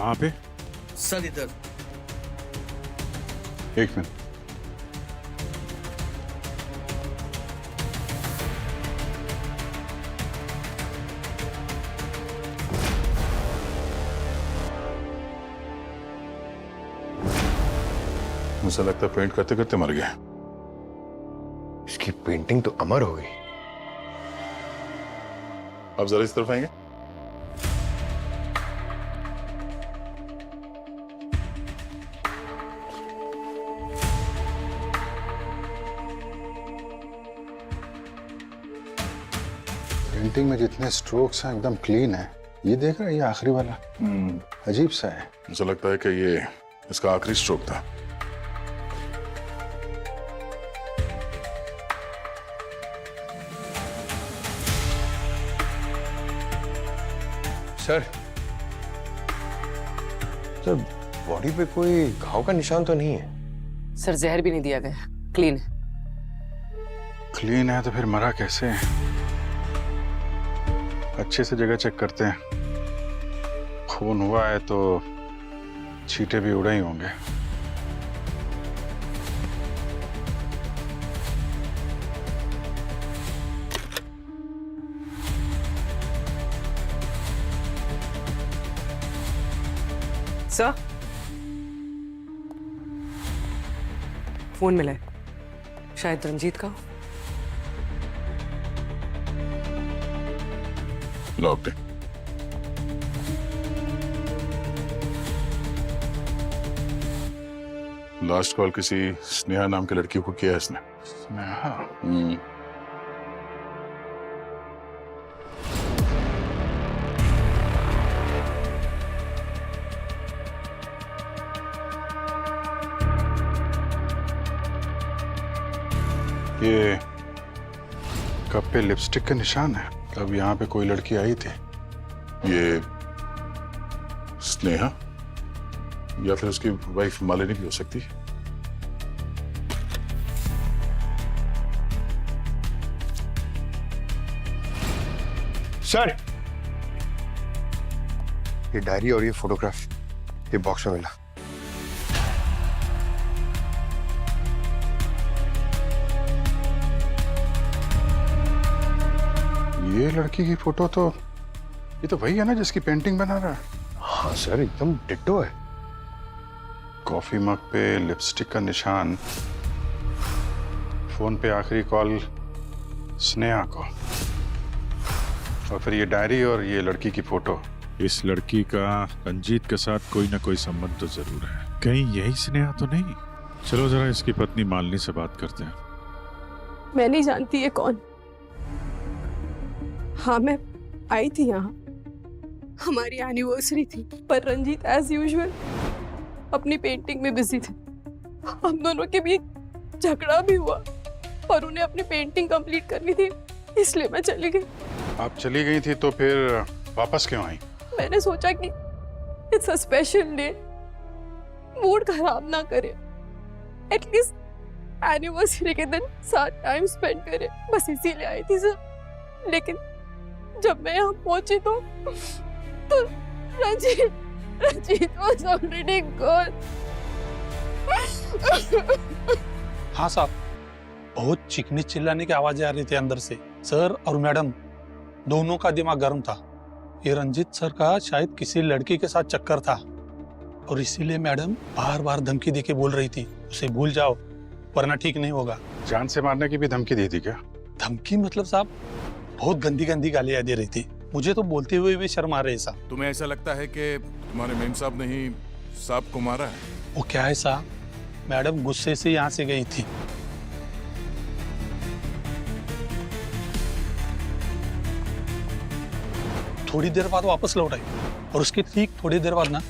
कहाँ पे? सर इधर। एक मिनट। मुझे लगता है पेंट करते करते मर गया। इसकी पेंटिंग तो अमर हो गई। अब जरा इस तरफ आएंगे। पेंटिंग में जितने स्ट्रोक्स हैं एकदम क्लीन है। ये देख रहा है, ये आखिरी वाला अजीब सा है। मुझे लगता है कि ये इसका आखिरी स्ट्रोक था। सर सर बॉडी पे कोई घाव का निशान तो नहीं है? सर जहर भी नहीं दिया गया, क्लीन है। क्लीन है तो फिर मरा कैसे है? अच्छे से जगह चेक करते हैं। खून हुआ है तो छींटे भी उड़े ही होंगे। सर फोन मिला है, शायद रंजीत का। लॉक्ड है। लास्ट कॉल किसी स्नेहा नाम की लड़की को किया है इसने। स्नेहा? ये कप पे लिपस्टिक के निशान है। तब यहाँ पे कोई लड़की आई थी। ये स्नेहा या फिर उसकी वाइफ मालिनी भी हो सकती है। सर ये डायरी और ये फोटोग्राफ ये बॉक्स में मिला। ये लड़की की फोटो तो ये तो वही है ना जिसकी पेंटिंग बना रहा है। हाँ सर एकदम डिट्टो है। कॉफी मग पे लिपस्टिक का निशान, फोन पे आखिरी कॉल स्नेहा को, और फिर ये डायरी और ये लड़की की फोटो। इस लड़की का रंजीत के साथ कोई ना कोई संबंध तो जरूर है। कहीं यही स्नेहा तो नहीं? चलो जरा इसकी पत्नी मालिनी से बात करते हैं। मैं नहीं जानती ये कौन। हाँ मैं आई थी यहाँ, हमारी एनिवर्सरी थी, पर रंजीत एज यूजुअल अपनी पेंटिंग में बिजी थे। हम दोनों के बीच झगड़ा भी हुआ और उन्हें अपनी पेंटिंग कंप्लीट करनी थी, इसलिए मैं चली गई। आप चली गई थी तो फिर वापस क्यों आई? मैंने सोचा कि it's a special day, mood खराब ना करे, एटलीस्ट एनिवर्सरी के दिन साथ टाइम स्पेंड करे, बस इसीलिए आई थी सर। लेकिन जब मैं यहाँ पहुंची तो रंजीत was already gone। हाँ साहब, बहुत चीखने चिल्लाने की आवाजें आ रही थी अंदर से। सर और मैडम दोनों का दिमाग गर्म था। ये रंजीत सर का शायद किसी लड़की के साथ चक्कर था और इसीलिए मैडम बार बार धमकी देके बोल रही थी उसे भूल जाओ वरना ठीक नहीं होगा। जान से मारने की भी धमकी दी थी क्या? धमकी मतलब साहब बहुत गंदी गंदी गालियां दे रही थी। मुझे तो बोलते हुए भी शर्म आ रही साहब। तुम्हें ऐसा लगता है कि तुम्हारे मेम साहब ने ही साहब को मारा है? वो क्या है साहब, मैडम गुस्से से यहाँ से गई थी। थोड़ी देर बाद वापस लौट आई और उसके ठीक थोड़ी देर बाद ना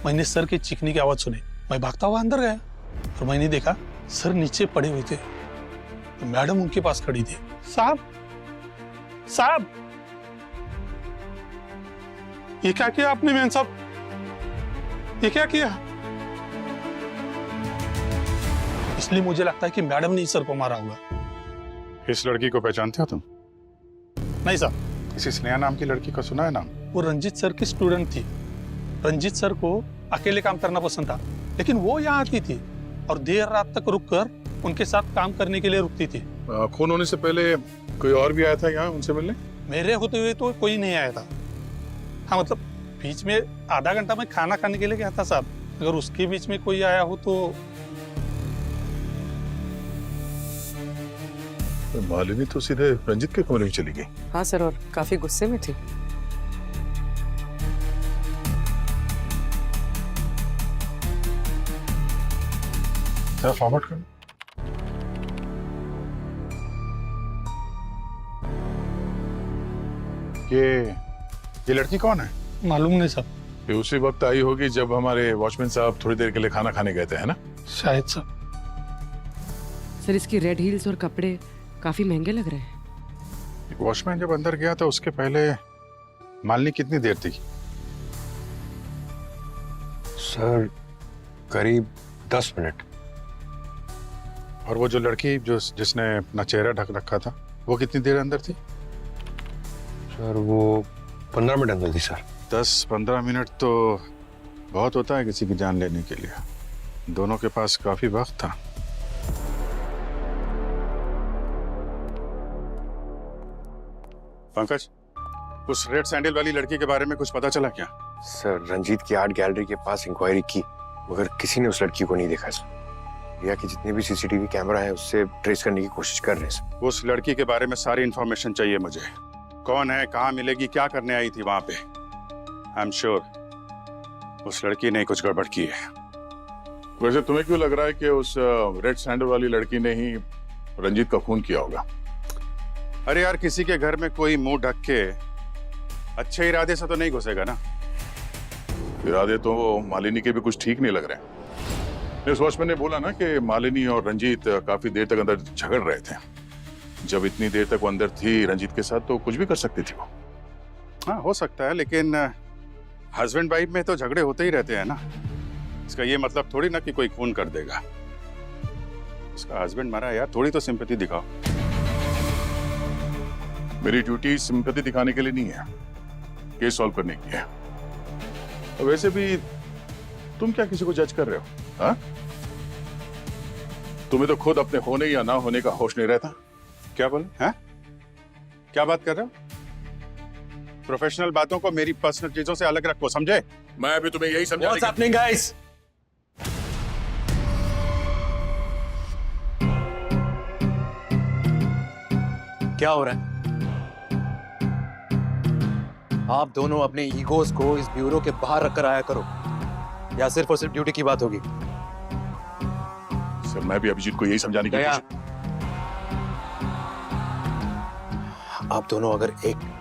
मैंने सर की चीखने की आवाज सुनी। मैं भागता हुआ अंदर गया और मैंने देखा सर नीचे पड़े हुए थे तो मैडम उनके पास खड़ी थी। साहब साहब ये क्या किया आपने मेम साहब, ये क्या किया? इसलिए मुझे लगता है कि मैडम ने सर को मारा होगा। इस लड़की को पहचानते हो तुम? नहीं साहब, किसी स्नेहा नाम की लड़की का सुना है नाम? वो रंजीत सर की स्टूडेंट थी। रंजीत सर को अकेले काम करना पसंद था, लेकिन वो यहाँ आती थी और देर रात तक रुककर उनके साथ काम करने के लिए रुकती थी। खून होने से पहले कोई और भी आया था यहाँ उनसे मिलने? मेरे होते हुए तो कोई नहीं आया था। हाँ मतलब बीच में आधा घंटा मैं खाना खाने के लिए गया था साहब, अगर उसके बीच में कोई आया हो तो। मालिनी तो सीधे रंजीत के कमरे में चली गई। हाँ सर, और काफी गुस्से में थी। फॉरवर्ड कर। ये लड़की कौन है? मालूम नहीं साहब। ये उसी वक्त आई होगी जब हमारे वॉचमैन साहब थोड़ी देर के लिए खाना खाने गए थे, है ना? शायद साहब। सर इसकी रेड हील्स और कपड़े काफी महंगे लग रहे हैं। वॉचमैन जब अंदर गया था उसके पहले मालिनी कितनी देर थी? सर करीब 10 मिनट। और वो जो लड़की जिसने अपना चेहरा ढक रखा था वो कितनी देर अंदर थी? सर वो 15 मिनट अंदर थी सर। 10-15 मिनट तो बहुत होता है किसी की जान लेने के लिए। दोनों के पास काफी वक्त था। पंकज, उस रेड सैंडल वाली लड़की के बारे में कुछ पता चला क्या? सर रंजीत की आर्ट गैलरी के पास इंक्वायरी की मगर किसी ने उस लड़की को नहीं देखा सर। रिया की जितने भी सीसीटीवी कैमरा है उससे ट्रेस करने की कोशिश कर रहे हैं सर। उस लड़की के बारे में सारी इंफॉर्मेशन चाहिए मुझे। कौन है, कहाँ मिलेगी, क्या करने आई थी वहां पे? आई एम श्योर उस लड़की ने कुछ गड़बड़ की है। वैसे तुम्हें क्यों लग रहा है कि उस रेड सैंडल वाली लड़की ने ही रंजीत का खून किया होगा? अरे यार, किसी के घर में कोई मुंह ढक के अच्छे इरादे से तो नहीं घुसेगा ना। इरादे तो मालिनी के भी कुछ ठीक नहीं लग रहे। इस वॉचमैन ने बोला ना कि मालिनी और रंजीत काफी देर तक अंदर झगड़ रहे थे। जब इतनी देर तक वो अंदर थी रंजीत के साथ तो कुछ भी कर सकती थी वो। हाँ हो सकता है, लेकिन हस्बैंड वाइफ में तो झगड़े होते ही रहते हैं ना। इसका ये मतलब थोड़ी ना कि कोई खून कर देगा। इसका हस्बैंड मरा है यार, थोड़ी तो सिंपैथी दिखाओ। मेरी ड्यूटी सिंपैथी दिखाने के लिए नहीं है, केस सॉल्व करने की है। और वैसे भी तुम क्या किसी को जज कर रहे हो? हाँ? तुम्हें तो खुद अपने होने या ना होने का होश नहीं रहता। क्या बोले? हैं? क्या बात कर रहे हो? प्रोफेशनल बातों को मेरी पर्सनल चीजों से अलग रखो, समझे? मैं भी तुम्हें यही समझा। What's happening, guys? क्या हो रहा है? आप दोनों अपने ईगोस को इस ब्यूरो के बाहर रखकर आया करो, या सिर्फ और सिर्फ ड्यूटी की बात होगी? सर मैं भी अभिजीत को यही समझाने की कोशिश। आप दोनों अगर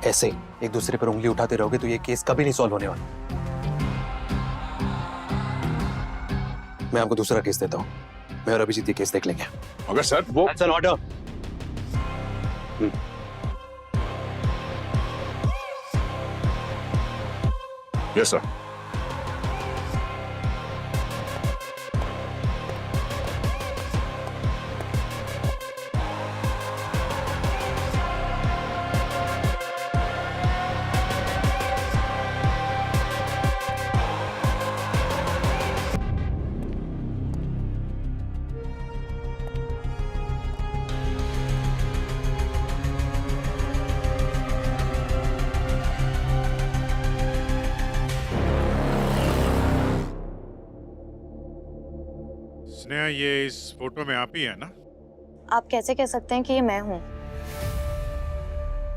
ऐसे एक दूसरे पर उंगली उठाते रहोगे तो ये केस कभी नहीं सॉल्व होने वाला। मैं आपको दूसरा केस देता हूं। मैं और अभिजीत ये केस देख लेंगे। मगर सर वो That's an order. Yes sir. Sneha, ये इस फोटो में आप ही है ना? आप कैसे कह सकते हैं कि ये मैं हूँ?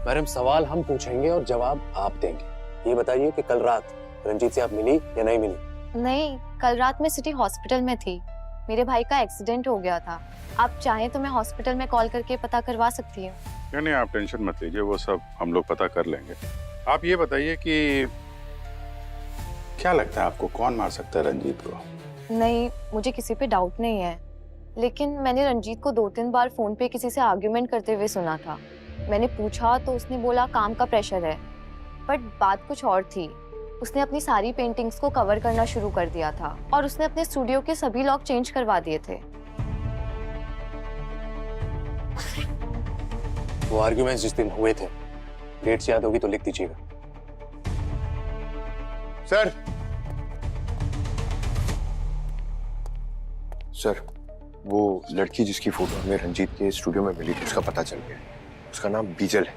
मैडम सवाल हम पूछेंगे और जवाब आप देंगे। ये बताइए कि कल रात रंजीत से आप मिली या नहीं मिली? नहीं, कल रात मैं सिटी हॉस्पिटल में थी। मेरे भाई का एक्सीडेंट हो गया था। आप चाहें तो मैं हॉस्पिटल में कॉल करके पता करवा सकती हूँ। नहीं, आप टेंशन मत लीजिए, वो सब हम लोग पता कर लेंगे। आप ये बताइए कि क्या लगता है आपको, कौन मार सकता है रंजीत को? नहीं, मुझे किसी पे डाउट नहीं है, लेकिन मैंने रंजीत को 2-3 बार फोन पे किसी से आर्ग्यूमेंट करते हुए सुना था। मैंने पूछा तो उसने बोला काम का प्रेशर है, बट बात कुछ और थी। उसने अपनी सारी पेंटिंग्स को कवर करना शुरू कर दिया था और उसने अपने स्टूडियो के सभी लॉक चेंज करवा दिए थे। वो आर्ग्यूमेंट्स जिस दिन हुए थे, डेट्स याद होगी तो लिख दीजिएगा। सर, सर, वो लड़की जिसकी फोटो हमें रंजीत के स्टूडियो में मिली थी, उसका पता चल गया। उसका नाम बीजल है।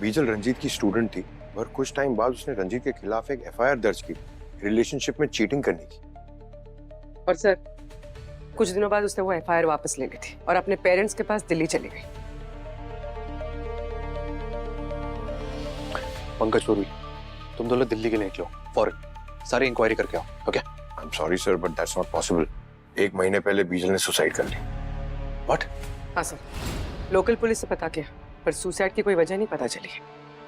बीजल रंजीत की स्टूडेंट थी, और कुछ टाइम बाद उसने रंजीत के खिलाफ एक एफआईआर दर्ज की रिलेशनशिप में चीटिंग करने की। और सर, कुछ दिनों बाद उसने वो एफआईआर वापस ले ली थी और अपने पेरेंट्स के पास दिल्ली चली गई। पंकज पुरी, तुम दोनों दिल्ली के लिए निकलो फौरन, सारी इंक्वायरी करके आओ। Okay? I am sorry sir, but that's not possible. 1 महीने पहले बीजल ने सुसाइड कर ली। व्हाट? हाँ सर, लोकल पुलिस से पता किया, पर सुसाइड की कोई वजह नहीं पता चली।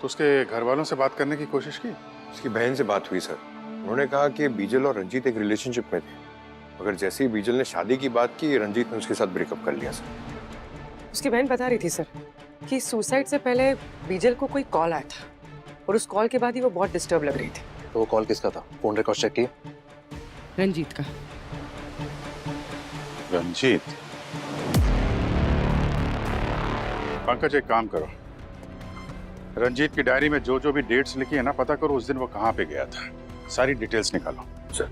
तो उसके घर वालों से बात करने की कोशिश की? उसकी बहन से बात हुई सर। उन्होंने कहा कि बीजल और रंजीत एक रिलेशनशिप में थे, मगर जैसे ही बीजल ने शादी की बात की, रंजीत ने उसके साथ ब्रेकअप कर लिया सर। उसकी बहन बता रही थी सर कि सुसाइड से पहले बीजल को कोई कॉल आया था, और उस कॉल के बाद ही वो बहुत डिस्टर्ब लग रही थी। तो वो कॉल किसका था? फोन रिकॉर्ड चेक किए? रंजीत का। रंजीत? पंकज, एक काम करो, रंजीत की डायरी में जो जो भी डेट्स लिखी है ना, पता करो उस दिन वो कहाँ पे गया था। सारी डिटेल्स निकालो। सर।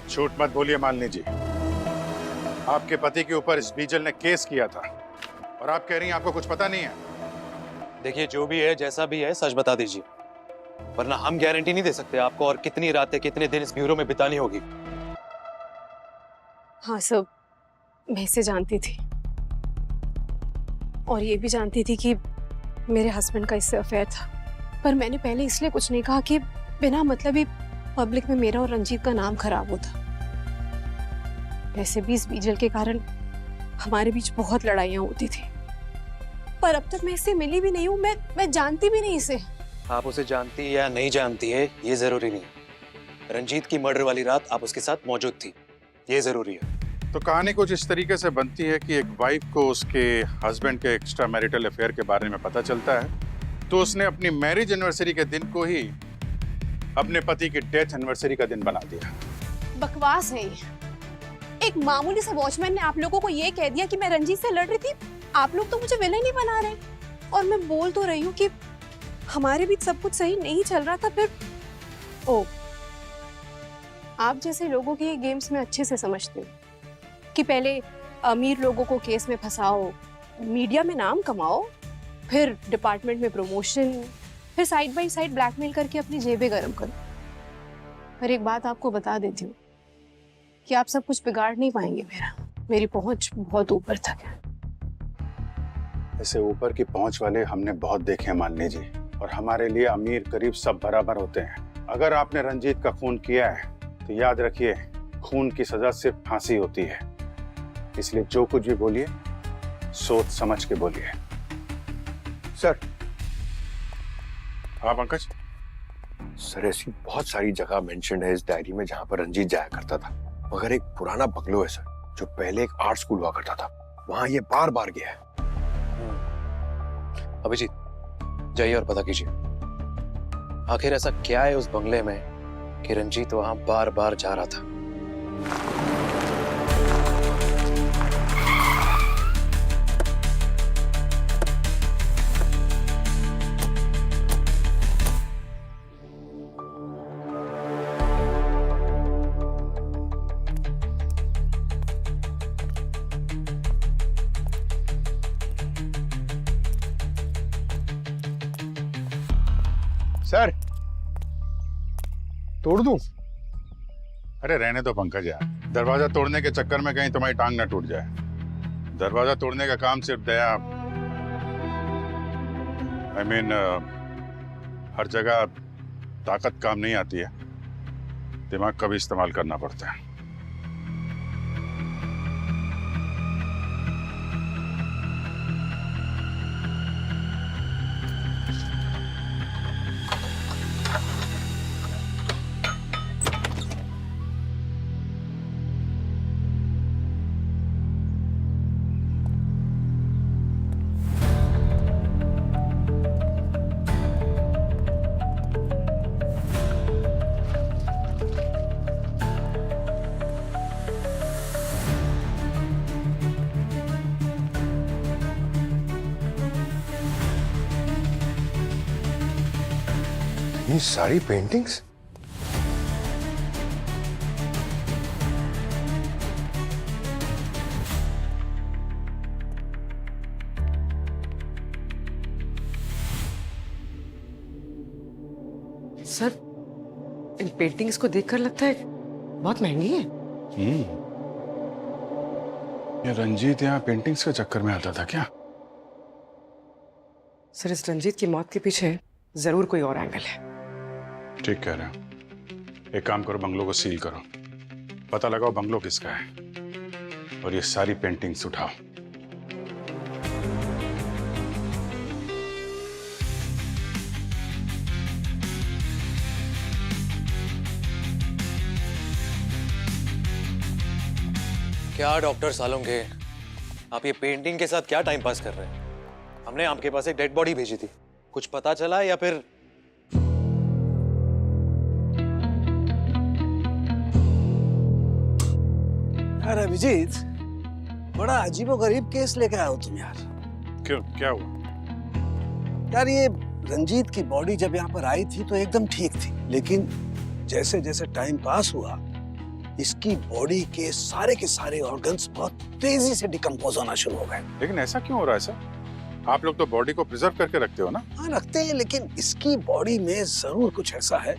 झूठ मत बोलिए मालिनी जी, आपके पति के ऊपर इस बीजल ने केस किया था, और आप कह रही हैं आपको कुछ पता नहीं है। देखिए, जो भी है, जैसा भी है, सच बता दीजिए, वरना हम गारंटी नहीं दे सकते आपको और कितनी रातें, कितने दिन इस ब्यूरो में बितानी होगी। हाँ सब, मैं इसे जानती थी, और ये भी जानती थी कि मेरे हस्बैंड का इससे अफेयर था, पर मैंने पहले इसलिए कुछ नहीं कहा कि बिना मतलब ही पब्लिक में मेरा और रंजीत का नाम खराब होता। वैसे भी इस बीजल के कारण हमारे बीच बहुत लड़ाइयाँ होती थी, पर अब तक मैं इससे मिली भी नहीं हूँ, मैं जानती भी नहीं इसे। आप उसे जानती है या नहीं जानती है, ये जरूरी नहीं। रंजीत की मर्डर वाली रात आप उसके साथ मौजूद थी, ये जरूरी है। तो कहानी कुछ इस तरीके से बनती है कि एक वाइफ को उसके हस्बैंड के एक्स्ट्रा मैरिटल अफेयर के बारे में पता चलता है, तो उसने अपनी मैरिज एनिवर्सरी के दिन को ही अपने पति की डेथ एनिवर्सरी का दिन बना दिया। बकवास है ये। एक मामूली से वॉचमैन ने आप लोगों को ये कह दिया कि मैं रंजीत से लड़ रही थी। आप लोग तो मुझे विलेन ही बना रहे, और मैं बोल तो रही हूँ कि हमारे बीच सब कुछ सही नहीं चल रहा था। फिर ओ, आप जैसे लोगों के ये गेम्स में अच्छे से समझते हो कि पहले अमीर लोगों को केस में फंसाओ, मीडिया में नाम कमाओ, फिर डिपार्टमेंट में प्रमोशन, फिर साइड बाय साइड ब्लैकमेल करके अपनी जेबें गर्म करो। पर एक बात आपको बता देती हूँ कि आप सब कुछ बिगाड़ नहीं पाएंगे। मेरी पहुंच बहुत ऊपर तक है। ऐसे ऊपर की पहुंच वाले हमने बहुत देखे हैं मालिनी जी, और हमारे लिए अमीर गरीब सब बराबर होते हैं। अगर आपने रंजीत का खून किया है तो याद रखिए, खून की सजा सिर्फ फांसी होती है। इसलिए जो कुछ भी बोलिए सोच समझ के बोलिए। सर। हाँ पंकज। सर, ऐसी बहुत सारी जगह मेंशन है इस डायरी में जहां पर रंजीत जाया करता था, मगर एक पुराना बंगलो है सर, जो पहले एक आर्ट स्कूल हुआ करता था, वहां ये बार बार गया है। अभिजीत, जाइए और पता कीजिए आखिर ऐसा क्या है उस बंगले में कि रंजीत वहां बार बार जा रहा था। सर, तोड़ दूं? अरे रहने दो पंकज यार, दरवाजा तोड़ने के चक्कर में कहीं तुम्हारी टांग ना टूट जाए। दरवाजा तोड़ने का काम सिर्फ दया, I mean, हर जगह ताकत काम नहीं आती है, दिमाग का भी इस्तेमाल करना पड़ता है। ये सारी पेंटिंग्स? सर, इन पेंटिंग्स को देखकर लगता है बहुत महंगी है। ये रंजीत यहाँ पेंटिंग्स के चक्कर में आता था क्या? सर, इस रंजीत की मौत के पीछे जरूर कोई और एंगल है। ठीक कह रहे हो। एक काम करो, बंगलों को सील करो, पता लगाओ बंगलो किसका है, और ये सारी पेंटिंग्स उठाओ। क्या डॉक्टर सालोंगे, आप ये पेंटिंग के साथ क्या टाइम पास कर रहे हैं? हमने आपके पास एक डेड बॉडी भेजी थी, कुछ पता चला या फिर? यार अभिजीत, बड़ा अजीबोगरीब केस लेके आए हो तुम यार। क्यों, क्या हुआ? यार ये रंजीत की बॉडी जब यहाँ पर आई थी तो एकदम ठीक थी, लेकिन जैसे जैसे टाइम पास हुआ इसकी बॉडी के सारे ऑर्गन्स बहुत तेजी से डिकम्पोज होना शुरू हो गए। लेकिन ऐसा क्यों हो रहा है सर? आप लोग तो बॉडी को प्रिजर्व करके रखते हो ना? हाँ रखते हैं, लेकिन इसकी बॉडी में जरूर कुछ ऐसा है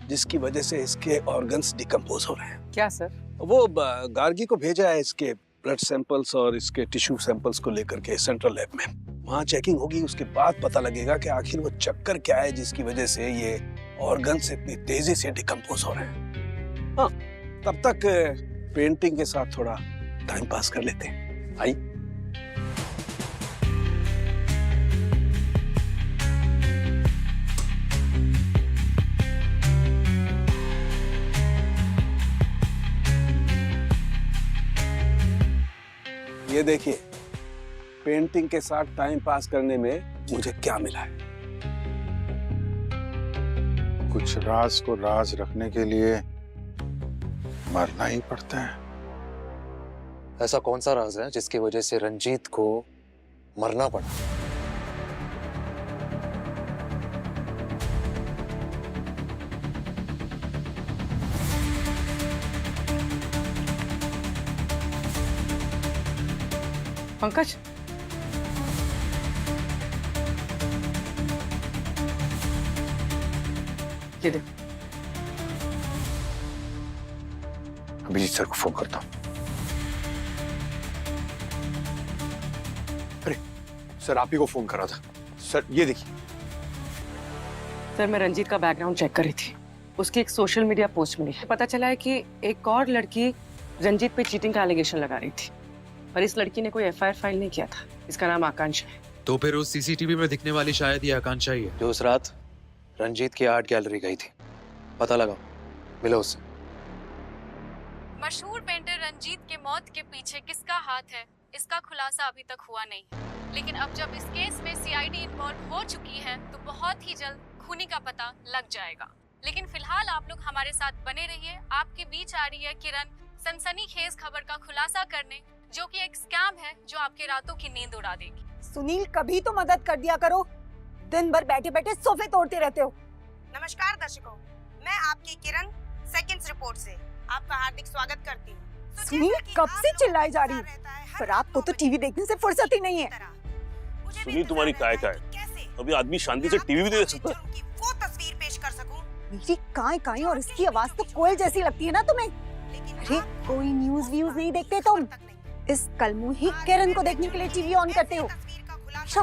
जिसकी वजह से इसके ऑर्गन्स डिकम्पोज हो रहे हैं। क्या सर? वो गार्गी को भेजा है इसके ब्लड सैंपल्स और इसके टिश्यू सैंपल्स को लेकर के सेंट्रल लैब में। वहाँ चेकिंग होगी, उसके बाद पता लगेगा कि आखिर वो चक्कर क्या है जिसकी वजह से ये ऑर्गन्स इतनी तेजी से डिकम्पोज हो रहे हैं। हाँ, तब तक पेंटिंग के साथ थोड़ा टाइम पास कर लेते हैं। आई ये देखिए, पेंटिंग के साथ टाइम पास करने में मुझे क्या मिला है। कुछ राज को राज रखने के लिए मरना ही पड़ता है। ऐसा कौन सा राज है जिसकी वजह से रंजीत को मरना पड़ा? पंकज, ये देख। अभिजीत सर को फोन करता हूँ। अरे सर, आप ही को फोन करा था। सर ये देखिए। सर, मैं रंजीत का बैकग्राउंड चेक कर रही थी, उसकी एक सोशल मीडिया पोस्ट मिली है। पता चला है कि एक और लड़की रंजीत पे चीटिंग का एलिगेशन लगा रही थी, पर इस लड़की ने कोई एफआईआर फाइल नहीं किया था। इसका नाम आकांक्षा है। तो फिर उस सीसीटीवी में दिखने वाली शायद ये आकांक्षा ही है जो उस रात रंजीत की आर्ट गैलरी गई थी। पता लगाओ, मिलो उससे। मशहूर पेंटर रंजीत के मौत के पीछे किसका हाथ है, इसका खुलासा अभी तक हुआ नहीं है, लेकिन अब जब इस केस में सीआईडी इन्वॉल्व हो चुकी है तो बहुत ही जल्द खूनी का पता लग जाएगा। लेकिन फिलहाल आप लोग हमारे साथ बने रहिए। आपके बीच आ रही है किरण, सनसनीखेज खबर का खुलासा करने, जो कि एक स्कैम है जो आपके रातों की नींद उड़ा देगी। सुनील, कभी तो मदद कर दिया करो, दिन भर बैठे बैठे सोफे तोड़ते रहते हो। नमस्कार दर्शकों, मैं आपकी किरण सेकंड्स रिपोर्ट से आपका हार्दिक स्वागत करती हूँ। सुनील, कब से चिल्लाई जा रही है, पर आपको तो टीवी देखने से फुर्सत ही नहीं है। सुनील, तुम्हारी काय है? अभी आदमी शांति से टीवी भी नहीं देख सकता। वो तस्वीर पेश कर सकूं। मेरी काय और इसकी आवाज तो कोयल जैसी लगती है ना तुम्हें? अरे कोई न्यूज व्यूज नहीं देखते तुम? इस कलमुही किरण को देखने के लिए टीवी ऑन करते हो।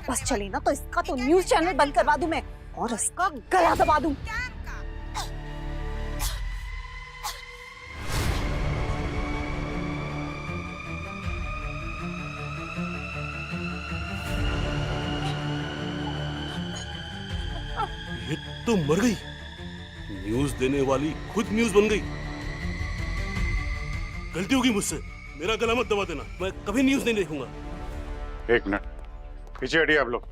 बस चले ना तो इसका तो न्यूज चैनल बंद करवा दूं मैं, और इसका गला दबा दूं। ये तो मर गई। न्यूज देने वाली खुद न्यूज बन गई। गलती होगी मुझसे, मेरा गला मत दबा देना। मैं कभी न्यूज नहीं देखूंगा। एक मिनट, पीछे हटिए आप लोग।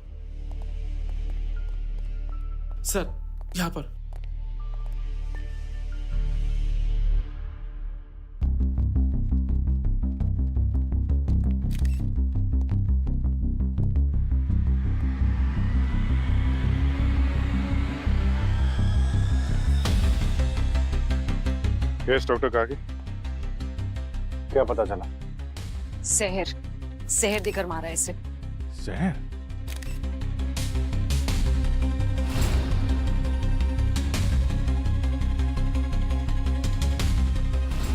सर, यहाँ पर। यस डॉक्टर काकी, क्या पता चला? जहर देकर मारा इसे। जहर?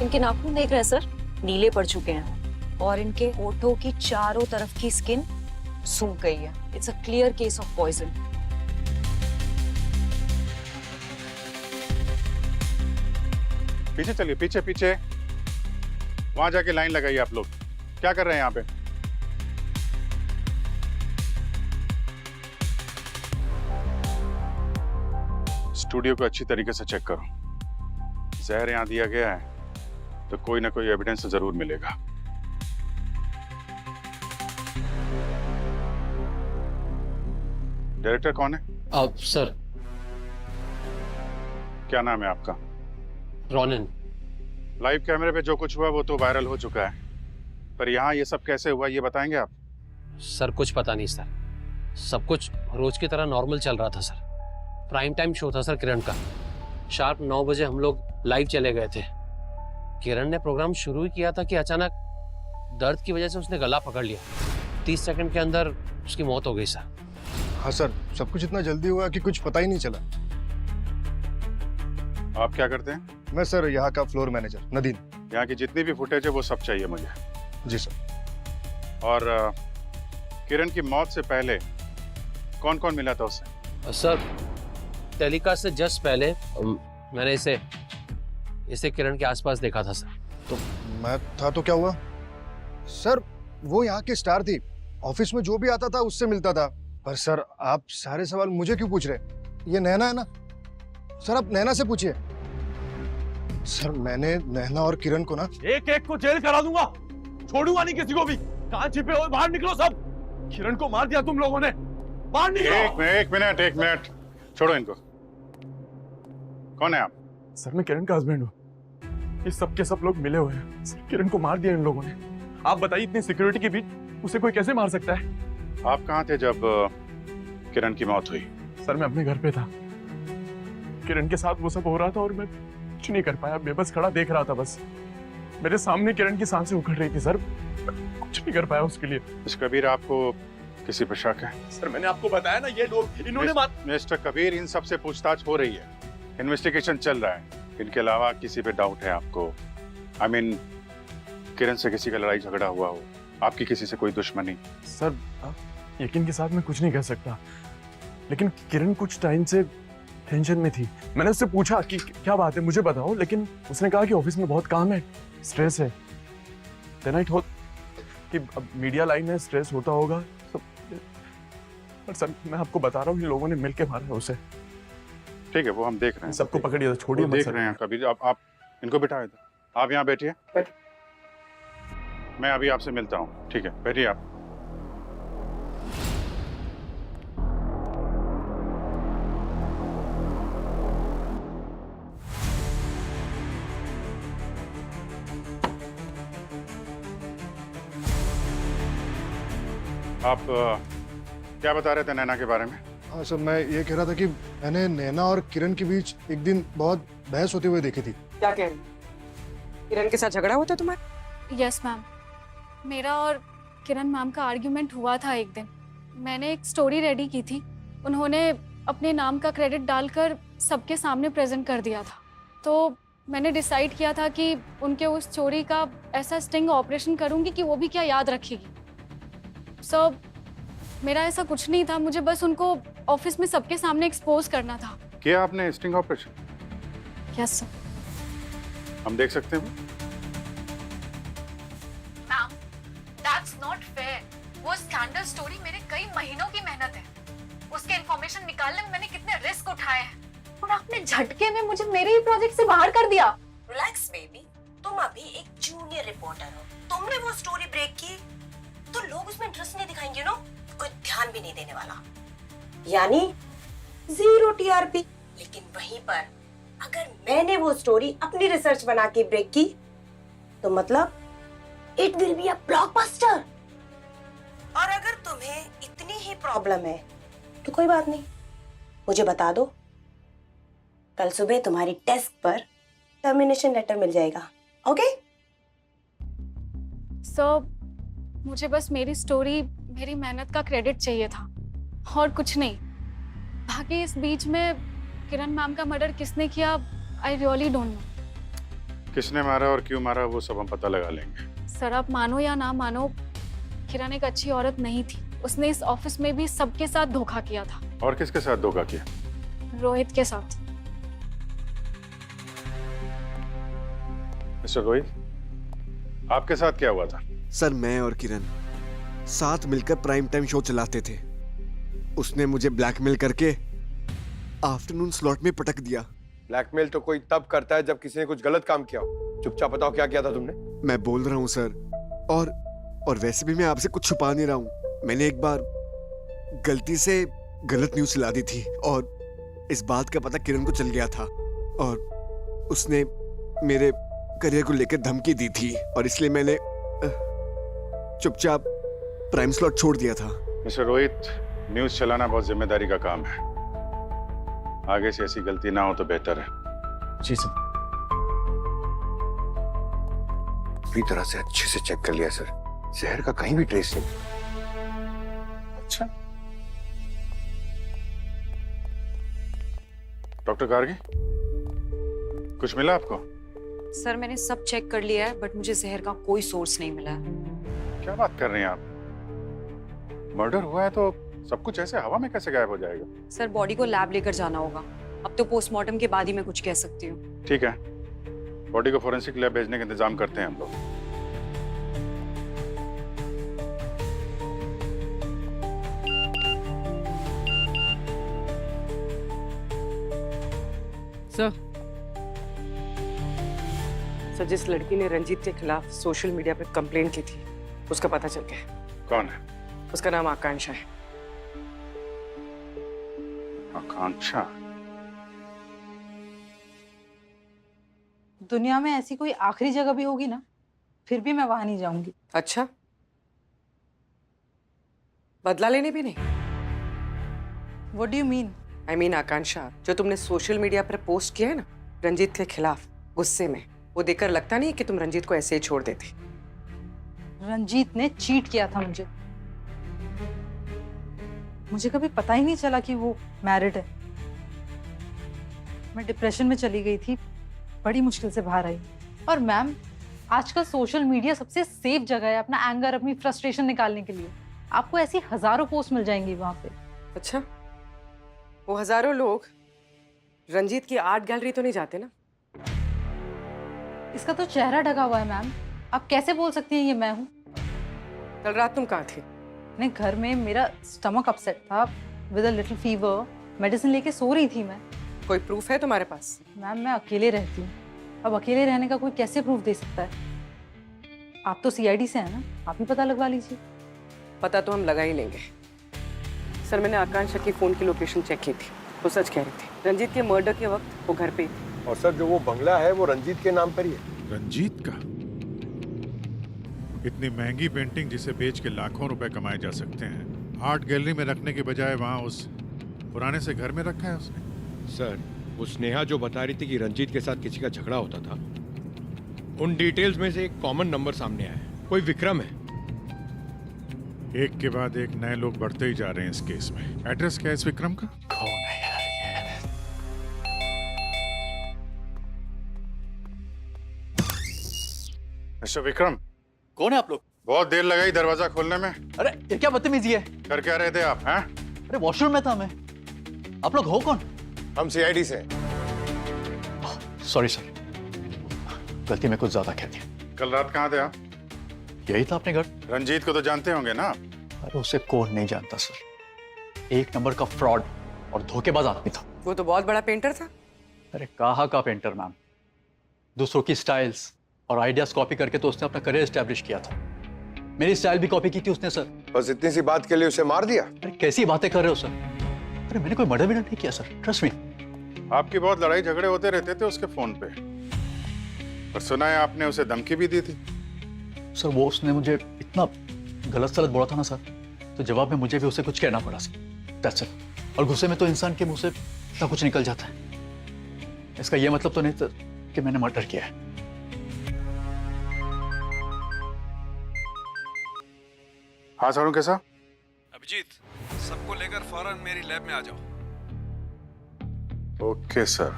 इनके नाखून देख रहे हैं सर, नीले पड़ चुके हैं और इनके होठों की चारों तरफ की स्किन सूख गई है। It's a clear case of poison. पीछे चलिए, पीछे पीछे, वहां जाके लाइन लगाइए आप लोग। क्या कर रहे हैं यहाँ पे? स्टूडियो को अच्छी तरीके से चेक करो। जहर यहाँ दिया गया है तो कोई ना कोई एविडेंस जरूर मिलेगा। डायरेक्टर कौन है? अब सर, क्या नाम है आपका? रोनिन। लाइव कैमरे पे जो कुछ हुआ वो तो वायरल हो चुका है, पर यहाँ ये सब कैसे हुआ ये बताएंगे आप? सर कुछ पता नहीं सर, सब कुछ रोज की तरह नॉर्मल चल रहा था सर। प्राइम टाइम शो था सर किरण का। शार्प 9 बजे हम लोग लाइव चले गए थे। किरण ने प्रोग्राम शुरू ही किया था कि अचानक दर्द की वजह से उसने गला पकड़ लिया। 30 सेकंड के अंदर उसकी मौत हो गई सर। हाँ सर, सब कुछ इतना जल्दी हुआ कि कुछ पता ही नहीं चला। आप क्या करते हैं? मैं सर यहाँ का फ्लोर मैनेजर नदीम। यहाँ की जितनी भी फुटेज है वो सब चाहिए मुझे। जी सर। और किरण की मौत से पहले कौन कौन मिला था उससे? सर टेलीकास्ट से जस्ट पहले मैंने इसे किरण के आसपास देखा था सर। तो मैं था तो क्या हुआ? सर वो यहाँ की स्टार थी, ऑफिस में जो भी आता था उससे मिलता था। पर सर आप सारे सवाल मुझे क्यों पूछ रहे? ये नैना है ना सर, आप नैना से पूछिए। सर मैंने नैना और किरण को ना एक एक को जेल करा दूंगा, छोड़ूंगा नहीं किसी को भी। कहाँ छिपे हो? बाहर निकलो सब। किरण को मार दिया तुम लोगों ने, बाहर निकलो। एक मिनट, छोड़ो इनको। कौन है आप? सर मैं किरण का हस्बैंड हूँ। ये सब के सब लोग मिले हुए हैं। सर, किरण को मार दिया इन लोगों ने। आप बताइए इतनी सिक्योरिटी के बीच उसे कोई कैसे मार सकता है? आप कहाँ थे जब किरण की मौत हुई? सर मैं अपने घर पे था, किरण के साथ वो सब हो रहा था और मैं कुछ नहीं कर पाया। मैं बस खड़ा देख रहा था। बस मेरे सामने किरण की सांसें उखड़ रही थी सर, कुछ नहीं कर पाया उसके लिए। मिस्टर कबीर, आपको किसी पर शक है? सर मैंने आपको बताया ना, ये लोग इन्होंने मिस्टर कबीर, इन सब से पूछताछ हो रही है, इन्वेस्टिगेशन चल रहा है। इनके अलावा किसी पे डाउट है आपको? I mean, किरण से किसी का लड़ाई झगड़ा हुआ हो, आपकी किसी से कोई दुश्मनी? सर यकीन के साथ मैं कुछ नहीं कह सकता, लेकिन किरण कुछ टाइम से टेंशन में थी। मैंने उससे पूछा कि क्या बात है, मुझे बताओ, लेकिन उसने कहा कि ऑफिस में बहुत काम है, स्ट्रेस है। Then I thought कि अब मीडिया लाइन है, स्ट्रेस होता होगा। पर सर मैं आपको बता रहा हूँ, इन लोगों ने मिलके मारा है उसे। ठीक है, वो हम देख रहे हैं। सबको पकड़िए, छोड़िए मत। देख रहे हैं कबीर। आप इनको बिठाए थे, आप यहाँ बैठिए। मैं अभी आपसे मिलता हूँ। ठीक है, बैठिए आप। आप क्या बता रहे थे नैना के बारे में? हाँ सर, मैं ये कह रहा था कि मैंने नैना और किरण के बीच एक दिन बहुत बहस होते हुए देखी थी। क्या कह रही? किरण के साथ झगड़ा हुआ था तुम्हारा? यस मैम, मेरा और किरण मैम का आर्ग्यूमेंट हुआ था एक दिन। मैंने एक स्टोरी रेडी की थी, उन्होंने अपने नाम का क्रेडिट डालकर सबके सामने प्रेजेंट कर दिया था। तो मैंने डिसाइड किया था कि उनके उस स्टोरी का ऐसा स्टिंग ऑपरेशन करूंगी कि वो भी क्या याद रखेगी। सर मेरा ऐसा कुछ नहीं था, मुझे बस उनको ऑफिस में सबके सामने एक्सपोज करना था। किया आपने स्टिंग ऑपरेशन? Yes sir. हम देख सकते हैं? Ma'am, that's not fair. वो स्कैंडल स्टोरी मेरे कई महीनों की मेहनत है। उसके इंफॉर्मेशन निकालने में मैंने कितने रिस्क उठाए हैं, और आपने झटके में मुझे मेरे ही प्रोजेक्ट से बाहर कर दिया। रिलैक्स बेबी, तुम अभी एक जूनियर रिपोर्टर हो। तुमने वो स्टोरी ब्रेक की तो लोग उसमें इंटरेस्ट नहीं दिखाएंगे, नो कोई ध्यान भी नहीं देने वाला, यानी 0 टीआरपी। लेकिन वहीं पर अगर मैंने वो स्टोरी अपनी रिसर्च बना के ब्रेक की तो मतलब it will be a blockbuster. और अगर तुम्हें इतनी ही प्रॉब्लम है तो कोई बात नहीं, मुझे बता दो, कल सुबह तुम्हारी डेस्क पर टर्मिनेशन लेटर मिल जाएगा। ओके? सर मुझे बस मेरी स्टोरी, मेरी मेहनत का क्रेडिट चाहिए था और कुछ नहीं। बाकी इस बीच में किरण मैम का मर्डर किसने किया, आई रियली डोंट नो। किसने मारा और क्यों मारा वो सब हम पता लगा लेंगे। सर आप मानो या ना मानो, किरण एक अच्छी औरत नहीं थी। उसने इस ऑफिस में भी सबके साथ धोखा किया था। और किसके साथ धोखा किया? रोहित के साथ। मिस्टर रोहित, आपके साथ क्या हुआ था? सर मैं और किरण साथ मिलकर प्राइम टाइम शो चलाते थे। उसने मुझे ब्लैकमेल करके आफ्टरनून स्लॉट में पटक दिया। ब्लैकमेल तो कोई तब करता है जब किसी ने कुछ गलत काम किया हो। चुपचाप बताओ क्या किया था तुमने? मैं बोल रहा हूँ सर, और वैसे भी मैं आपसे कुछ छुपा नहीं रहा हूँ। मैंने एक बार गलती से गलत न्यूज़ चला दी थी और इस बात का पता किरण को चल गया था और उसने मेरे करियर को लेकर धमकी दी थी और इसलिए मैंने चुपचाप प्राइम स्लॉट छोड़ दिया था। मिस्टर रोहित, न्यूज़ चलाना बहुत जिम्मेदारी का काम है। आगे से ऐसी गलती ना हो तो बेहतर है। जी सर। पूरी तरह से अच्छे से चेक कर लिया सर, जहर का कहीं भी ट्रेस नहीं। अच्छा, डॉक्टर गार्गी, कुछ मिला आपको? सर मैंने सब चेक कर लिया है बट मुझे जहर का कोई सोर्स नहीं मिला है। क्या बात कर रही हैं आप? मर्डर हुआ है तो सब कुछ ऐसे हवा में कैसे गायब हो जाएगा? सर बॉडी को लैब लेकर जाना होगा। अब तो पोस्टमार्टम के बाद ही मैं कुछ कह सकती हूँ। ठीक है, बॉडी को फोरेंसिक लैब भेजने का इंतजाम करते हैं हम लोग। सर जिस लड़की ने रंजीत के खिलाफ सोशल मीडिया पे कंप्लेंट की थी उसका पता चल गया। कौन है? उसका नाम आकांक्षा है। आकांक्षा? दुनिया में ऐसी कोई आखिरी जगह भी होगी ना, फिर भी मैं वहां नहीं जाऊंगी। अच्छा, बदला लेने भी नहीं? What do you mean? I mean आकांक्षा, जो तुमने सोशल मीडिया पर पोस्ट किया है ना रंजीत के खिलाफ गुस्से में, वो देखकर लगता नहीं कि तुम रंजीत को ऐसे ही छोड़ देते। रंजीत ने चीट किया था मुझे। मुझे कभी पता ही नहीं चला कि वो मैरिड है। मैं डिप्रेशन में चली गई थी, बड़ी मुश्किल से बाहर आई। और मैम, आजकल सोशल मीडिया सबसे सेफ जगह है अपना एंगर, अपनी फ्रस्ट्रेशन निकालने के लिए। आपको ऐसी हजारों पोस्ट मिल जाएंगी वहां पे। अच्छा, वो हजारों लोग रंजीत की आर्ट गैलरी तो नहीं जाते ना? इसका तो चेहरा ढका हुआ है मैम, आप कैसे बोल सकती हैं ये मैं हूँ? कल रात तुम कहाँ थी? अपने घर में मेरा स्टमक अपसेट था with a little fever, medicine लेके सो रही थी मैं। कोई प्रूफ है तुम्हारे पास? मैम मैं अकेले रहती हूँ, अब अकेले रहने का कोई कैसे प्रूफ दे सकता है? आप तो सीआईडी से हैं ना, आप ही पता लगवा लीजिए। पता तो हम लगा ही लेंगे। सर मैंने आकांक्षा की फोन की लोकेशन चेक की थी, वो सच कह रही थी। रंजीत के मर्डर के वक्त वो घर पे थी। और सर जो वो बंगला है वो रंजीत के नाम पर ही है। रंजीत का? इतनी महंगी पेंटिंग जिसे बेच के लाखों रुपए कमाए जा सकते हैं, आर्ट गैलरी में रखने के बजाय वहां उस पुराने से घर में रखा है उसने। सर वो स्नेहा जो बता रही थी कि रंजीत के साथ किसी का झगड़ा होता था, उन डिटेल्स में से एक कॉमन नंबर सामने आया है, कोई विक्रम है। एक के बाद एक नए लोग बढ़ते ही जा रहे हैं इस केस में। एड्रेस क्या है इस विक्रम का? कौन है यार? मिस्टर विक्रम। कौन है आप लोग? बहुत देर लगाई दरवाजा खोलने में। अरे ये क्या बदतमीजी है? कर क्या रहे थे आप? हैं? अरे वॉशरूम में था मैं। आप लोग हो कौन? हम सीआईडी से। सॉरी सर, गलती में कुछ ज्यादा कह दिया। कल रात कहाँ थे आप? यही था अपने घर। रंजीत को तो जानते होंगे ना? अरे उसे कौन नहीं जानता सर, एक नंबर का फ्रॉड और धोखेबाज आदमी था। वो तो बहुत बड़ा पेंटर था। अरे कहाँ का पेंटर मैम, दूसरों की स्टाइल्स और आइडियाज कॉपी करके तो उसने अपना करियर एस्टेब्लिश किया था। मेरी स्टाइल भी कॉपी की थी उसने सर। बस इतनी सी बात के लिए उसे मार दिया? अरे कैसी बातें कर रहे हो सर? अरे मैंने कोई मर्डर नहीं किया सर, ट्रस्ट मी। आपकी बहुत लड़ाई झगड़े होते रहते थे उसके फोन पे, और सुना है आपने उसे धमकी भी दी थी। सर वो उसने मुझे इतना गलत सलत बोला था ना सर, तो जवाब में मुझे भी उसे कुछ कहना पड़ा सर। That's it. और गुस्से में तो इंसान के मुंह से इतना कुछ निकल जाता है। इसका ये मतलब तो नहीं था कि मैंने मर्डर किया है। हाँ सारू, कैसा? अभिजीत, सबको लेकर फौरन मेरी लैब में आ जाओ। Okay sir,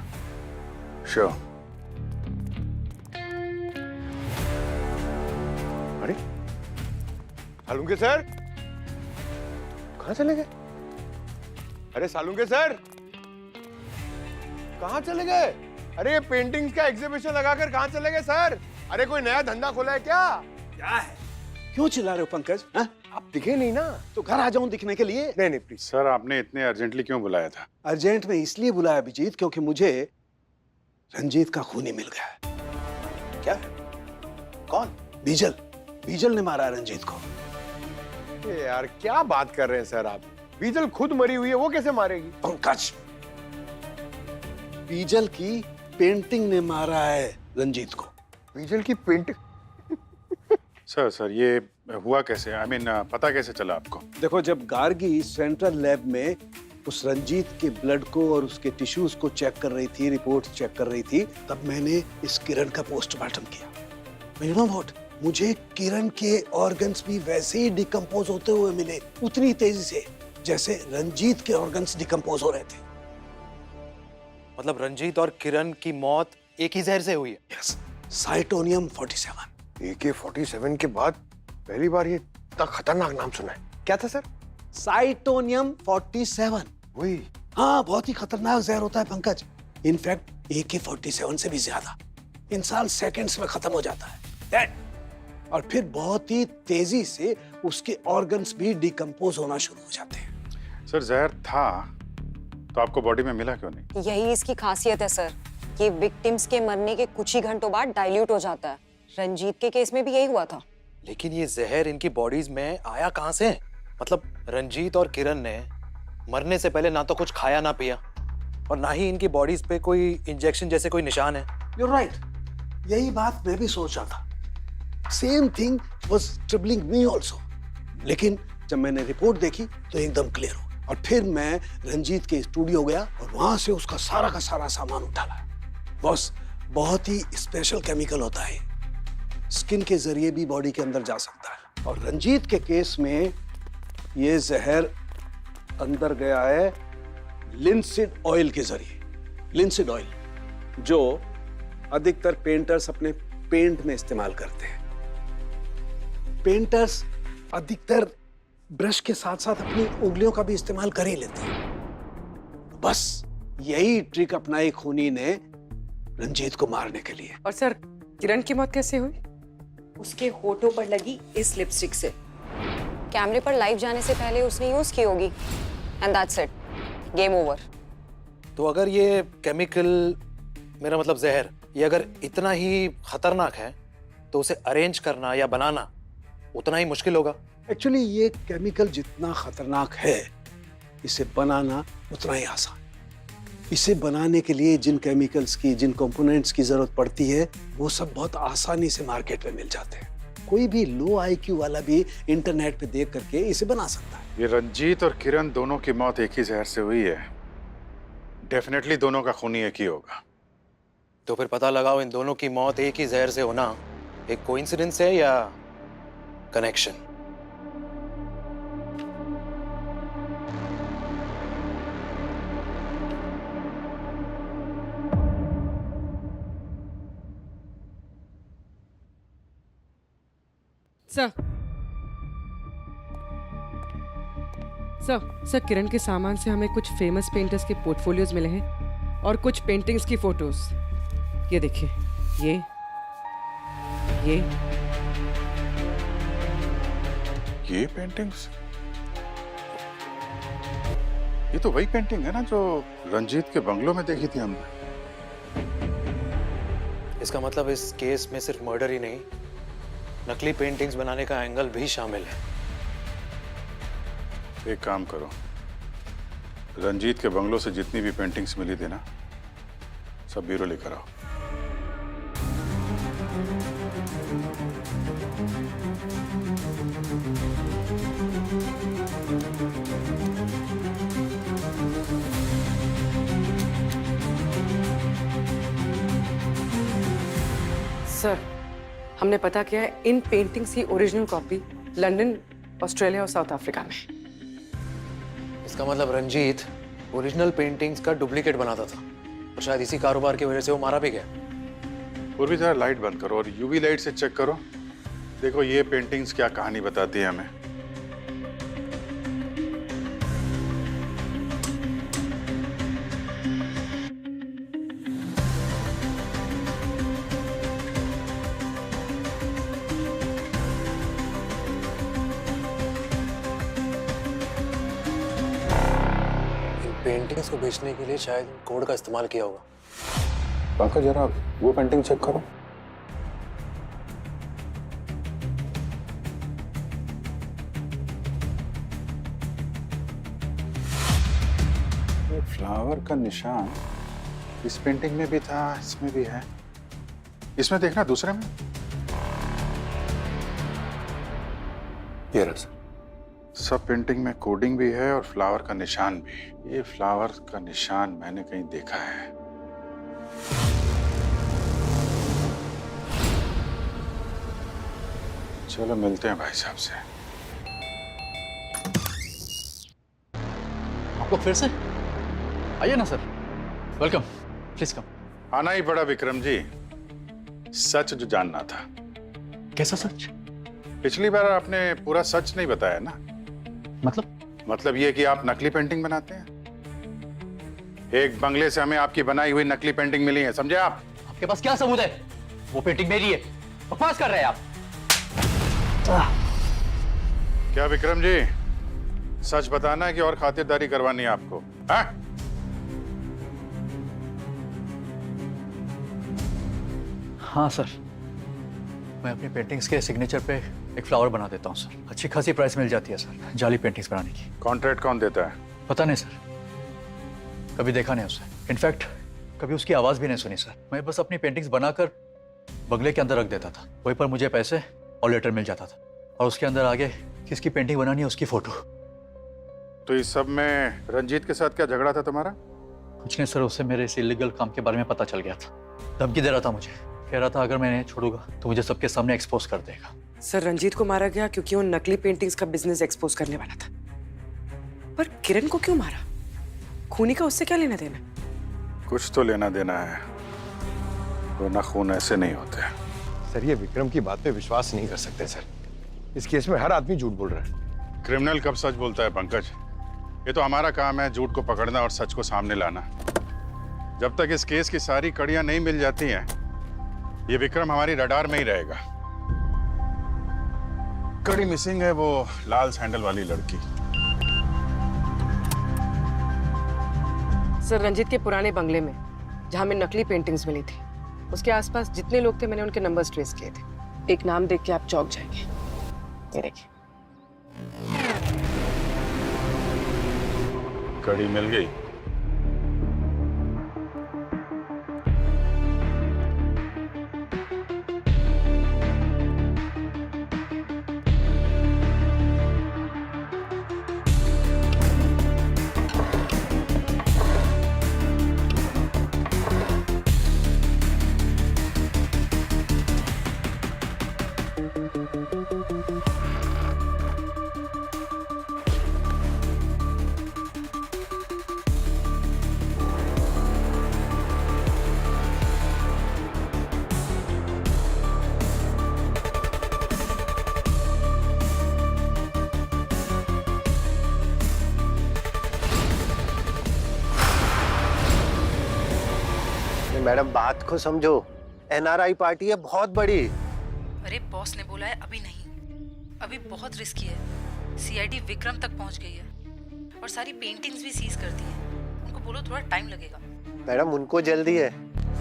sure. Salunke sir कहाँ चले गए? अरे सालुंके सर कहाँ चले गए? अरे ये पेंटिंग्स का एग्जीबिशन लगाकर कहाँ चले गए सर? अरे कोई नया धंधा खोला है क्या? क्या है? क्यों चिल्ला रहे हो पंकज? हाँ? आप दिखे नहीं ना, तो घर आ जाऊं दिखने के लिए। नहीं नहीं प्लीज सर, आपने इतने अर्जेंटली क्यों बुलाया था? अर्जेंट में इसलिए बुलाया अभिजीत, क्योंकि मुझे रंजीत का खूनी मिल गया है। क्या? कौन? बीजल। बीजल ने मारा रंजीत को। ये यार क्या बात कर रहे हैं सर आप? बीजल खुद मरी हुई है, वो कैसे मारेगी? पंकज, बीजल की पेंटिंग ने मारा है रंजीत को। बीजल की पेंटिंग? सर ये हुआ कैसे? आई मीन पता कैसे चला आपको? देखो, जब गार्गी सेंट्रल लैब में उस रंजीत के ब्लड को और उसके टिश्यूज को चेक कर रही थी, रिपोर्ट चेक कर रही थी, तब मैंने इस किरण का पोस्टमार्टम किया। यू नो व्हाट, मुझे किरण के ऑर्गन्स भी वैसे ही डिकम्पोज होते हुए मिले, उतनी तेजी से जैसे रंजीत के ऑर्गन्स डिकम्पोज हो रहे थे। मतलब रंजीत और किरण की मौत एक ही जहर से हुई है? यस, साइटोनियम 47। AK-47 के बाद पहली बार ये इतना खतरनाक नाम सुना है। क्या था सर? साइटोनियम 47। वही? हाँ, बहुत ही खतरनाक जहर होता है पंकज। इनफैक्ट AK-47 से भी ज्यादा। इंसान सेकंड्स में खत्म हो जाता है। Dead। और फिर बहुत ही तेजी से उसके ऑर्गन्स भी डिकम्पोज होना शुरू हो जाते हैं। सर जहर था तो आपको बॉडी में मिला क्यों नहीं? यही इसकी खासियत है सर, कि विक्टिम्स के मरने के कुछ ही घंटों बाद डाइल्यूट हो जाता है। रंजीत के केस में भी यही हुआ था। लेकिन ये जहर इनकी बॉडीज में आया कहाँ से? मतलब रंजीत और किरण ने मरने से पहले ना तो कुछ खाया ना पिया, और ना ही इनकी बॉडीज पे कोई इंजेक्शन जैसे कोई निशान है। You're right। यही बात मैं भी सोच रहा था। Same thing was troubling me also. लेकिन जब मैंने रिपोर्ट देखी तो एकदम क्लियर हो, और फिर मैं रंजीत के स्टूडियो गया और वहां से उसका सारा का सारा सामान उठा लाया। बॉस, बहुत ही स्पेशल केमिकल होता है, स्किन के जरिए भी बॉडी के अंदर जा सकता है। और रंजीत के केस में ये जहर अंदर गया है लिंसिड ऑयल के जरिए। लिंसिड ऑयल जो अधिकतर पेंटर्स अपने पेंट में इस्तेमाल करते हैं। पेंटर्स अधिकतर ब्रश के साथ साथ अपनी उंगलियों का भी इस्तेमाल कर ही लेते हैं। बस यही ट्रिक अपनाई खूनी ने रंजीत को मारने के लिए। और सर, किरण की मौत कैसे हुई? उसके होठों पर लगी इस लिपस्टिक से। कैमरे पर लाइव जाने से पहले उसने यूज की होगी, and that's it, game over. तो अगर ये केमिकल, मेरा मतलब जहर, ये अगर इतना ही खतरनाक है तो उसे अरेंज करना या बनाना उतना ही मुश्किल होगा। एक्चुअली ये केमिकल जितना खतरनाक है, इसे बनाना उतना ही आसान। इसे बनाने के लिए जिन केमिकल्स की, जिन कंपोनेंट्स की जरूरत पड़ती है, वो सब बहुत आसानी से मार्केट में मिल जाते हैं। कोई भी लो IQ वाला भी इंटरनेट पे देख करके इसे बना सकता है। ये रंजीत और किरण दोनों की मौत एक ही जहर से हुई है। डेफिनेटली दोनों का खूनी एक ही होगा। तो फिर पता लगाओ, इन दोनों की मौत एक ही जहर से होना एक कोइंसिडेंस है या कनेक्शन? सर, किरण के सामान से हमें कुछ फेमस पेंटर्स के पोर्टफोलियोज मिले हैं और कुछ पेंटिंग्स की फोटोज। ये देखिए, ये पेंटिंग्स, ये तो वही पेंटिंग है ना जो रंजीत के बंगलों में देखी थी हमने। इसका मतलब इस केस में सिर्फ मर्डर ही नहीं, नकली पेंटिंग्स बनाने का एंगल भी शामिल है। एक काम करो, रंजीत के बंगलों से जितनी भी पेंटिंग्स मिली थी ना, सब ब्यूरो लेकर आओ। सर, हमने पता किया है, इन पेंटिंग्स की ओरिजिनल कॉपी लंदन, ऑस्ट्रेलिया और साउथ अफ्रीका में। इसका मतलब रंजीत ओरिजिनल पेंटिंग्स का डुप्लीकेट बनाता था, और शायद इसी कारोबार की वजह से वो मारा भी गया। और भी जरा लाइट बंद करो और यूवी लाइट से चेक करो देखो ये पेंटिंग्स क्या कहानी बताती है हमें। पेंटिंग्स को बेचने के लिए शायद कोड का इस्तेमाल किया होगा। पंकज जरा वो पेंटिंग चेक करो। ये फ्लावर का निशान इस पेंटिंग में भी था, इसमें भी है। इसमें देखना दूसरे में। ये रहा सर। सब पेंटिंग में कोडिंग भी है और फ्लावर का निशान भी। ये फ्लावर का निशान मैंने कहीं देखा है। चलो मिलते हैं भाई साहब से। आप लोग फिर से आइए ना सर। Welcome, please come. आना ही पड़ा विक्रम जी, सच जो जानना था। कैसा सच? पिछली बार आपने पूरा सच नहीं बताया ना। मतलब ये कि आप नकली पेंटिंग बनाते हैं। एक बंगले से हमें आपकी बनाई हुई नकली पेंटिंग मिली है, समझे आप? आपके पास क्या सबूत है? वो पेंटिंग मेरी है। बकवास कर रहे हैं आप। क्या विक्रम जी, सच बताना है कि और खातिरदारी करवानी है आपको? हाँ? हाँ सर, मैं अपनी पेंटिंग्स के सिग्नेचर पे एक फ्लावर बना देता हूँ सर। अच्छी खासी प्राइस मिल जाती है सर जाली पेंटिंग्स बनाने की। कॉन्ट्रैक्ट कौन देता है? पता नहीं सर, कभी देखा नहीं उसे। इनफैक्ट कभी उसकी आवाज भी नहीं सुनी सर। मैं बस अपनी पेंटिंग्स बनाकर बंगले के अंदर रख देता था। वहीं पर मुझे पैसे और लेटर मिल जाता था, और उसके अंदर आगे किसकी पेंटिंग बनानी है उसकी फोटो। तो इस सब में रंजीत के साथ क्या झगड़ा था तुम्हारा? कुछ नहीं सर, उससे मेरे इस इलीगल काम के बारे में पता चल गया था। धमकी दे रहा था मुझे, कह रहा था अगर मैं नहीं छोड़ूंगा तो मुझे सबके सामने एक्सपोज कर देगा। सर रंजीत को मारा गया क्योंकि वो नकली पेंटिंग्स का बिजनेस एक्सपोज करने वाला था। पर किरण को क्यों मारा? खूनी का उससे क्या लेना देना? कुछ तो लेना देना है, वरना खून ऐसे नहीं होते। सर ये विक्रम की बात पे विश्वास नहीं कर सकते सर। इस केस में हर आदमी झूठ बोल रहा है। क्रिमिनल कब सच बोलता है पंकज? ये तो हमारा काम है झूठ को पकड़ना और सच को सामने लाना। जब तक इस केस की सारी कड़ियां नहीं मिल जाती हैं, ये विक्रम हमारी रडार में ही रहेगा। कड़ी मिसिंग है वो लाल सैंडल वाली लड़की। सर रंजीत के पुराने बंगले में जहां में नकली पेंटिंग्स मिली थी, उसके आसपास जितने लोग थे मैंने उनके नंबर्स ट्रेस किए थे। एक नाम देख के आप चौंक जाएंगे। ये देखिए। कड़ी मिल गई। मैडम बात को समझो, एनआरआई पार्टी है बहुत बड़ी। अरे बॉस ने बोला है अभी नहीं, अभी बहुत रिस्की है। सीआईडी विक्रम तक पहुंच गई है और सारी पेंटिंग्स भी सीज कर दी है। उनको बोलो थोड़ा टाइम लगेगा। मैडम उनको जल्दी है,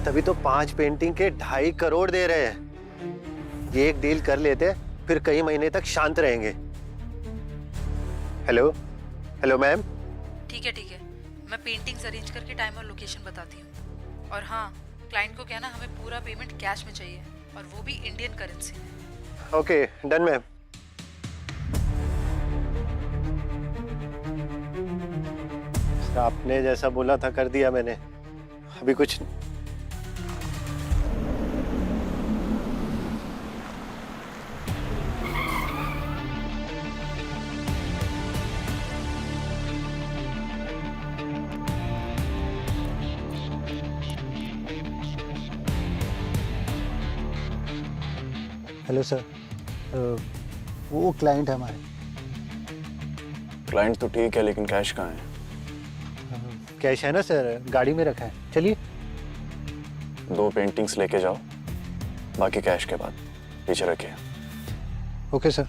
तभी तो 5 पेंटिंग के 2.5 करोड़ दे रहे हैं। ये एक डील कर लेते फिर कई महीने तक शांत रहेंगे। Hello hello ma'am. ठीक है, मैं पेंटिंग्स अरेंज करके टाइम और लोकेशन बताती हूँ। और हाँ, क्लाइंट को कहना हमें पूरा पेमेंट कैश में चाहिए, और वो भी Indian currency. Okay done ma'am. आपने जैसा बोला था कर दिया मैंने। अभी कुछ हेलो सर, वो क्लाइंट है हमारे। क्लाइंट तो ठीक है, लेकिन कैश कहाँ है? कैश है ना सर, गाड़ी में रखा है। चलिए। 2 पेंटिंग्स लेके जाओ, बाकी कैश के बाद पीछे रखिए। Okay sir.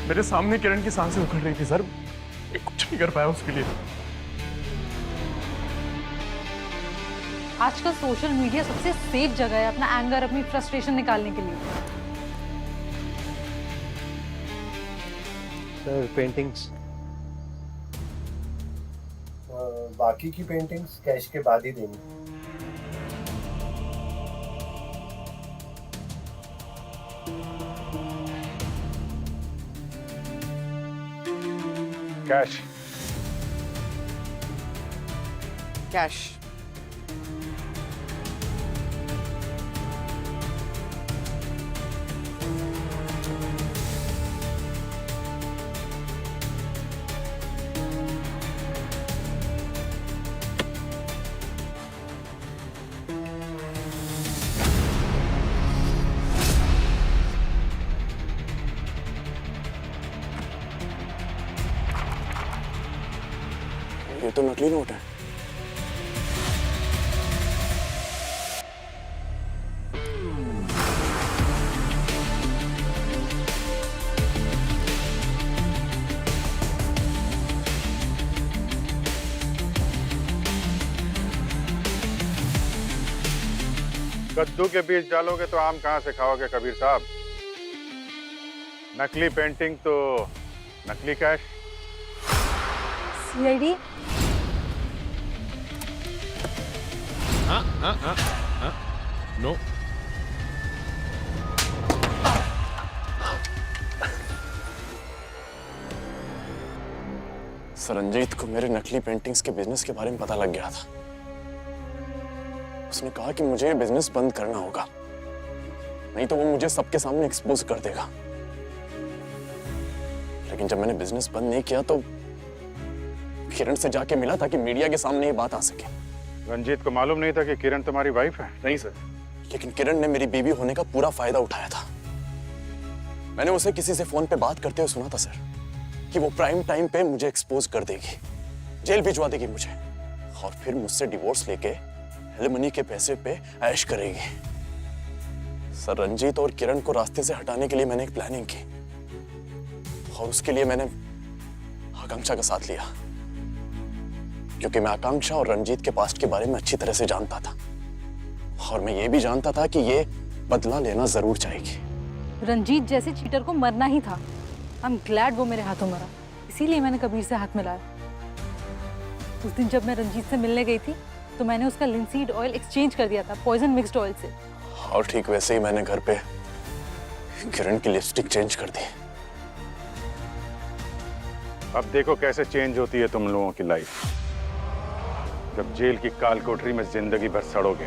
मेरे सामने किरण की सांसें उखड़ रही थी सर, मैं कुछ नहीं कर पाया उसके लिए। आजकल सोशल मीडिया सबसे सेफ जगह है अपना एंगर, अपनी फ्रस्ट्रेशन निकालने के लिए। सर पेंटिंग्स, बाकी की पेंटिंग्स कैश के बाद ही देंगे। कैश। कैश। ये तो नकली नोट है। कद्दू के बीज डालोगे तो आम कहाँ से खाओगे कबीर साहब? नकली पेंटिंग तो नकली cash. CID? No. Sir Ranjit को मेरे नकली पेंटिंग्स के बिजनेस के बारे में पता लग गया था। उसने कहा कि मुझे ये बिजनेस बंद करना होगा, नहीं तो वो मुझे सबके सामने एक्सपोज कर देगा। लेकिन जब मैंने बिजनेस बंद नहीं किया तो किरण से जाके मिला ताकि मीडिया के सामने ये बात आ सके। रंजीत को मालूम नहीं था कि किरण तुम्हारी वाइफ है? नहीं सर। लेकिन किरण ने मेरी बीवी होने का पूरा फायदा उठाया था। मैंने उसे किसी से फोन पे बात करते हुए सुना था सर कि वो प्राइम टाइम पे मुझे एक्सपोज कर देगी, जेल भिजवा देगी मुझे, और फिर मुझसे डिवोर्स लेके एलिमनी के पैसे पे ऐश करेगी। सर रंजीत और किरण को रास्ते से हटाने के लिए मैंने एक प्लानिंग की, और उसके लिए मैंने आकांक्षा का साथ लिया, क्योंकि मैं आकांक्षा और रंजीत के पास्ट के बारे में अच्छी तरह से जानता था, और मैं ये भी जानता था कि ये बदला लेना जरूर चाहेगी। रंजीत जैसे चीटर को मरना ही था। आई एम ग्लैड वो मेरे हाथों मरा, इसीलिए मैंने कबीर से हाथ मिलाया। उस दिन जब मैं रंजीत से मिलने गई थी तो मैंने उसका लिंसीड ऑयल एक्सचेंज कर दिया था पॉइजन मिक्स्ड ऑयल से। और ठीक वैसे ही मैंने घर पे किरण की लिपस्टिक चेंज कर दी। अब देखो कैसे चेंज होती है तुम लोगों की लाइफ, जब जेल की काल कोठरी में जिंदगी भर सड़ोगे।